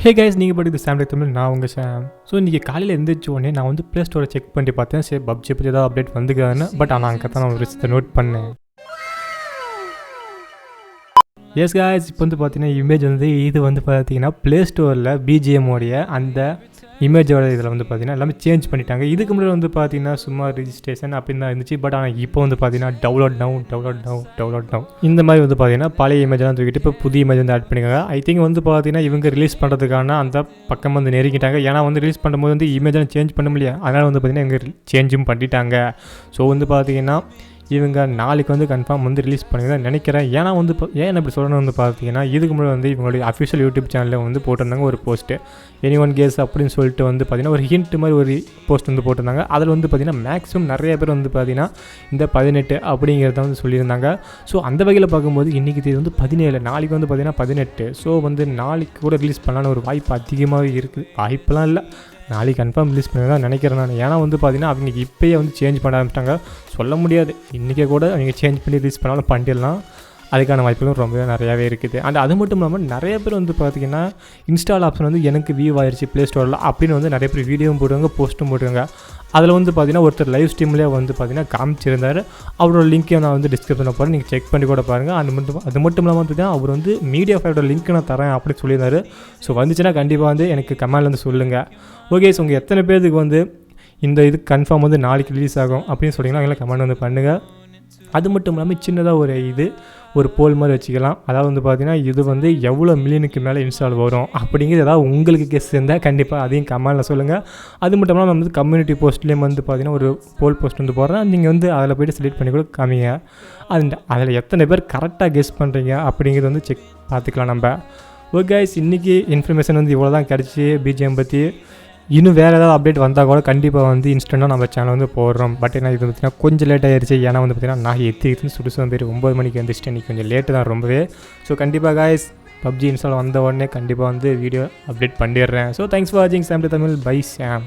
Hey guys, நீங்கள் படிக்கிற Samtech Tamil, நான் உங்கள் சாம். ஸோ இன்றைக்கி காலையில் எழுந்திரிச்ச உடனே நான் வந்து ப்ளே ஸ்டோரை செக் பண்ணி பார்த்தேன். சரி பப்ஜி பற்றி ஏதாவது அப்டேட் வந்துக்காதுன்னு. பட் ஆனால் அங்கே தான் நான் ஒரு விஷயத்தை நோட் பண்ணேன். எஸ் காய்ஸ், இப்போ வந்து பார்த்தீங்கன்னா இமேஜ் வந்து இது வந்து பார்த்தீங்கன்னா ப்ளே ஸ்டோரில் பிஜிஎம்மோடைய அந்த இமேஜோட இதில் வந்து பார்த்தீங்கன்னா எல்லாமே சேஞ்ச் பண்ணிட்டாங்க. இதுக்கு முன்னாடி வந்து பார்த்தீங்கன்னா சும்மா ரிஜிஸ்ட்ரேஷன் அப்படின்னு தான் இருந்துச்சு. பட் ஆனால் இப்போ வந்து பார்த்தீங்கன்னா டவுன்லோட் டவுன் இந்த மாதிரி வந்து பார்த்தீங்கன்னா பழைய இமேஜெலாம் தூக்கிட்டு இப்போ புதிய இமேஜ் வந்து ஆட் பண்ணிக்காங்க. ஐ திங்க் வந்து பார்த்தீங்கன்னா இவங்க ரிலீஸ் பண்ணுறதுக்கான அந்த பக்கம் வந்து நெருங்கிட்டாங்க. ஏன்னா வந்து ரிலீஸ் பண்ணும்போது வந்து இமேஜெலாம் சேஞ்ச் பண்ண முடியாது. அதனால் வந்து பார்த்தீங்கன்னா இவங்க சேஞ்சும் பண்ணிட்டாங்க. ஸோ வந்து பார்த்தீங்கன்னா இவங்க நாளைக்கு வந்து கன்ஃபார்ம் வந்து ரிலீஸ் பண்ணி தான் நினைக்கிறேன். ஏன்னா வந்து ஏன் இப்படி சொல்லணும்னு வந்து பார்த்தீங்கன்னா இதுக்கு முன்னாடி வந்து இவங்களுடைய அஃபிஷியல் யூடியூப் சேனலில் வந்து போட்டிருந்தாங்க ஒரு போஸ்ட்டு, எனி ஒன் கேஸ் அப்படின்னு சொல்லிட்டு வந்து பார்த்தீங்கன்னா ஒரு ஹிண்ட் மாதிரி ஒரு போஸ்ட் வந்து போட்டிருந்தாங்க. அதில் வந்து பார்த்தீங்கன்னா மேக்ஸிமம் நிறைய பேர் வந்து பார்த்தீங்கன்னா இந்த 18 அப்படிங்கிறத வந்து சொல்லியிருந்தாங்க. ஸோ அந்த வகையில் பார்க்கும்போது இன்றைக்கி இது வந்து 17, நாளைக்கு வந்து பார்த்தீங்கன்னா 18. ஸோ வந்து நாளைக்கு கூட ரிலீஸ் பண்ணலான்னு ஒரு வாய்ப்பு அதிகமாகவே இருக்குது. வாய்ப்பெலாம் இல்லை, நாளைக்கு கன்ஃபார்ம் ரிலீஸ் பண்ணி தான் நினைக்கிறேன் நான். ஏன்னா வந்து பார்த்தீங்கன்னா அவங்க இப்போயே வந்து சேஞ்ச் பண்ண ஆரம்பிச்சிட்டாங்க. சொல்ல முடியாது, இன்றைக்கே கூட அவங்க சேஞ்ச் பண்ணி ரிலீஸ் பண்ணாலும் பண்ணிடலாம். அதுக்கான வாய்ப்புகளும் ரொம்பவே நிறையாவே இருக்குது. அண்ட் அது மட்டும் இல்லாமல் நிறைய பேர் வந்து பார்த்திங்கன்னா இன்ஸ்டால் ஆப்ஷன் வந்து எனக்கு வியூ ஆயிடுச்சு ப்ளே ஸ்டோரில் அப்படின்னு வந்து நிறைய பேர் வீடியோவும் போடுவாங்க, போஸ்ட்டும் போடுவாங்க. அதில் வந்து பார்த்திங்கன்னா ஒருத்தர் லைவ் ஸ்ட்ரீம்லேயே வந்து பார்த்திங்கன்னா காமிச்சிருந்தார். அவரோட லிங்க்கையும் நான் வந்து டிஸ்கிரிப்ஷனில் போகிறேன், நீங்கள் செக் பண்ணி கூட பாருங்கள். அது மட்டும் இல்லாமல் வந்து அவர் வந்து மீடியா ஃபைவோட லிங்க் நான் தரேன் அப்படின்னு சொல்லியிருந்தார். ஸோ வந்துச்சுன்னா கண்டிப்பாக வந்து எனக்கு கமெண்டில் வந்து சொல்லுங்கள். ஓகே, ஸோ உங்கள் எத்தனை பேருக்கு வந்து இந்த இது கன்ஃபார்ம் வந்து நாளைக்கு ரிலீஸ் ஆகும் அப்படின்னு சொன்னீங்கன்னா எங்களை கமெண்ட் வந்து பண்ணுங்கள். அது மட்டும் இல்லாமல் சின்னதாக ஒரு போல் மாதிரி வச்சுக்கலாம். அதாவது வந்து பார்த்திங்கன்னா இது வந்து எவ்வளோ மில்லியனுக்கு மேலே இன்ஸ்டால் வரும் அப்படிங்கிறது ஏதாவது உங்களுக்கு கெஸ் இருந்தால் கண்டிப்பாக அதையும் கமெண்டில் சொல்லுங்கள். அது மட்டும் இல்லாமல் நம்ம வந்து கம்யூனிட்டி போஸ்ட்லேயும் வந்து பார்த்திங்கன்னா ஒரு போல் போஸ்ட் வந்து போடுறேன். நீங்கள் வந்து அதில் போய்ட்டு செலக்ட் பண்ணி கூட காமிங்க. அதில் எத்தனை பேர் கரெக்டாக கெஸ் பண்ணுறீங்க அப்படிங்கிறது வந்து செக் பார்த்துக்கலாம் நம்ம. ஓகே கைஸ், இன்றைக்கி இன்ஃபர்மேஷன் வந்து இவ்வளோ தான் கிடச்சி பிஜிஎம் பற்றி. இன்னும் வேறு ஏதாவது அப்டேட் வந்தால் கூட கண்டிப்பாக வந்து இன்ஸ்டண்ட்டாக நம்ம சேனல் வந்து போடுறோம். பட் என்ன இது பார்த்திங்கன்னா கொஞ்சம் லேட் ஆகிடுச்சு. ஏன்னா வந்து பார்த்திங்கன்னா நான் எத்திக்கிட்டு சுடுசம் பேர் 9 மணிக்கு வந்துச்சுட்டு இன்றைக்கி கொஞ்சம் லேட்டு தான் ரொம்பவே. ஸோ கண்டிப்பாக காய்ஸ் பப்ஜி இன்ஸ்டால் வந்த உடனே கண்டிப்பாக வந்து வீடியோ அப்டேட் பண்ணிடுறேன். ஸோ தேங்க்ஸ் ஃபார் வாட்சிங் சாம்டெக் தமிழ். By Sam.